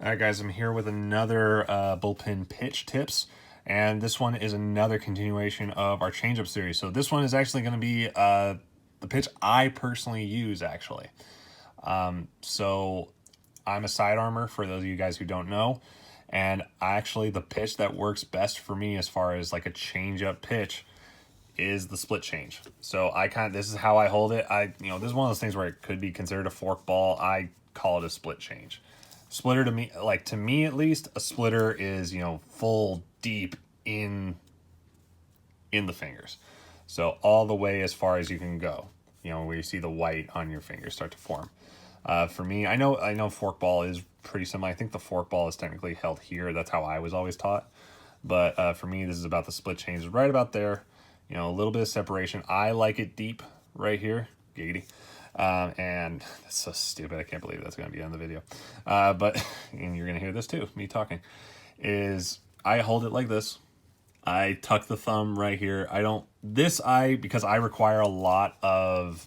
All right, guys, I'm here with another bullpen pitch tips, and this one is another continuation of our changeup series. So this one is actually going to be the pitch I personally use, actually. So I'm a sidearmer, for those of you guys who don't know, and actually the pitch that works best for me as far as like a changeup pitch is the split change. So this is how I hold it. This is one of those things where it could be considered a fork ball. I call it a split change. Splitter to me at least, a splitter is, full deep in the fingers. So all the way as far as you can go, where you see the white on your fingers start to form. For me, I know fork ball is pretty similar. I think the fork ball is technically held here. That's how I was always taught. But for me, this is about the split change, right about there. A little bit of separation. I like it deep right here. Giggity. And that's so stupid. I can't believe that's going to be on the video. But, and you're going to hear this too, me talking, is I hold it like this. I tuck the thumb right here. Because I require a lot of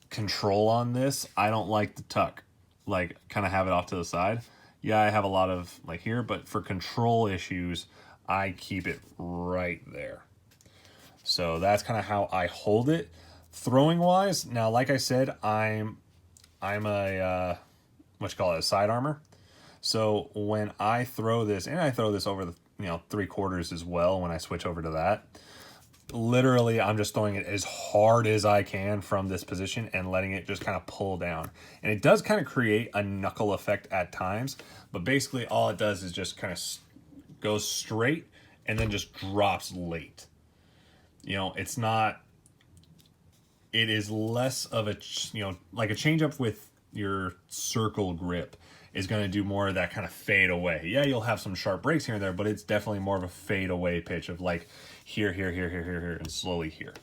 control on this, I don't like to tuck, like kind of have it off to the side. Yeah, I have a lot of like here, but for control issues, I keep it right there. So that's kind of how I hold it. Throwing wise, now like I said, I'm a a side armor. So when I throw this, and I throw this over the 3/4 as well when I switch over to that, literally I'm just throwing it as hard as I can from this position and letting it just kind of pull down. And it does kind of create a knuckle effect at times, but basically all it does is just kind of goes straight and then just drops late. It is less of a, like a changeup with your circle grip is going to do more of that kind of fade away. Yeah, you'll have some sharp breaks here and there, but it's definitely more of a fade away pitch of like here, and slowly here.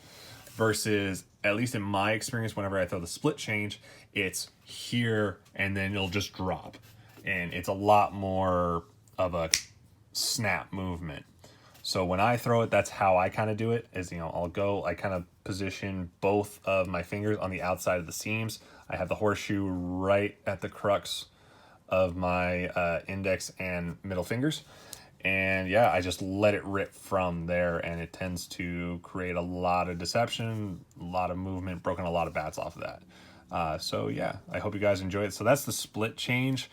Versus, at least in my experience, whenever I throw the split change, it's here and then it'll just drop. And it's a lot more of a snap movement. So when I throw it, that's how I kind of do it, is, I kind of position both of my fingers on the outside of the seams. I have the horseshoe right at the crux of my index and middle fingers. And yeah, I just let it rip from there, and it tends to create a lot of deception, a lot of movement, broken a lot of bats off of that. So yeah, I hope you guys enjoy it. So that's the split change.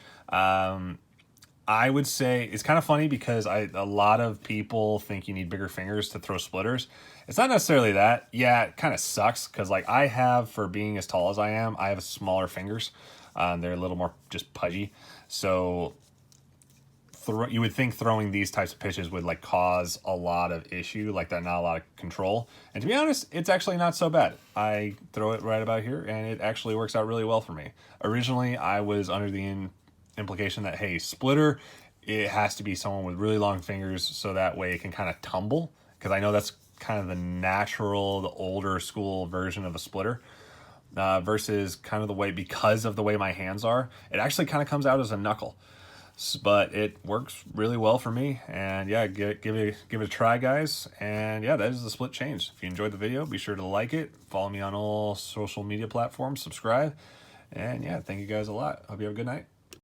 I would say it's kind of funny because a lot of people think you need bigger fingers to throw splitters. It's not necessarily that. Yeah, it kind of sucks because like for being as tall as I am, I have smaller fingers. They're a little more just pudgy. So you would think throwing these types of pitches would like cause a lot of issue, like that, not a lot of control. And to be honest, it's actually not so bad. I throw it right about here and it actually works out really well for me. Originally, I was under the implication that, hey, splitter, it has to be someone with really long fingers so that way it can kind of tumble, because I know that's kind of the older school version of a splitter, versus kind of because of the way my hands are, it actually kind of comes out as a knuckle. But it works really well for me, and yeah, give it a try, guys. And yeah, that is the split change. If you enjoyed the video, be sure to like it, follow me on all social media platforms, subscribe, and yeah, thank you guys a lot. Hope you have a good night.